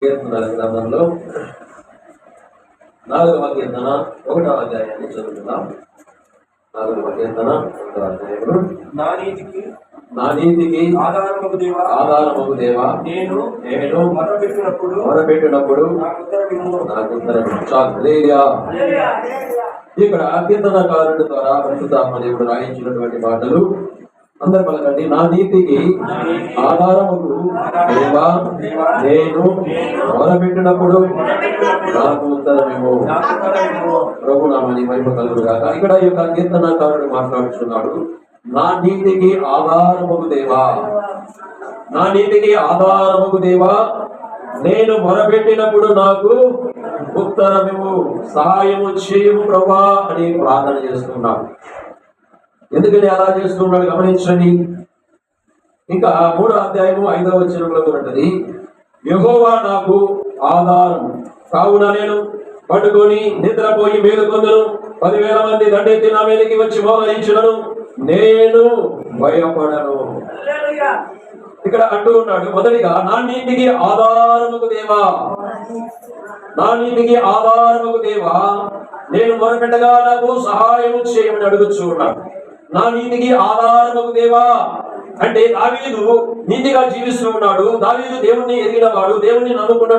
కీర్తనల గ్రంథంలో 4వ కీర్తన 1వ అధ్యాయాన్ని చదువుతున్నాం. 4వ కీర్తన 1వ అధ్యాయంలో నా నీతికి ఆధారమగు దేవా నేను మొరపెట్టినప్పుడు నాకు ఉత్తరం హల్లెలూయా. ఇక్కడ కీర్తనకారుడి ద్వారా పరిశుద్ధాత్మ దేవుడు రాయించినటువంటి మాటలు అందరు పలకండి. నా నీతికి ఆధారముకు దేవా నేను మొరపెట్టినప్పుడు నాకు ఉత్తరమేమో. ప్రభు నామని మహిమ కలుగుగాక. ఇక్కడ ఈ యొక్క కీర్తనకారుడు మాట్లాడుతున్నాడు. నా నీతికి ఆధారముకు దేవా, నా నీతికి ఆధారముకు దేవా నేను మొరపెట్టినప్పుడు నాకు ఉత్తరమేమో, సహాయము చేయము ప్రభువా అని ప్రార్థన చేస్తున్నాడు. ఎందుకని అలా చేస్తున్నాడు గమనించండి. ఇంకా 3వ అధ్యాయము 5వ వచనంలో ఉన్నది, యెహోవా నాకు ఆధారం కావున నేను పట్టుకొని నిద్రపోయి మేలుకొందును. 10,000 మంది దండెత్తి నా మీదకి వచ్చి మోహరించును, నేను భయపడను. ఇక్కడ అంటూ ఉన్నాడు, మొదటిగా నా నీతికి ఆధారముకు దేవా, నా నీతికి ఆధారముకు దేవా నేను మొరపెట్టగా నాకు సహాయం చేయమని అడుగుచూ ఉన్నాడు. నా నీతికి ఆధారముకు దేవా అంటే దావీదు నీతిగా జీవిస్తూ ఉన్నాడు. దావీదు దేవుణ్ణి ఎరిగిన వాడు, దేవుణ్ణి నమ్ముకున్నాడు.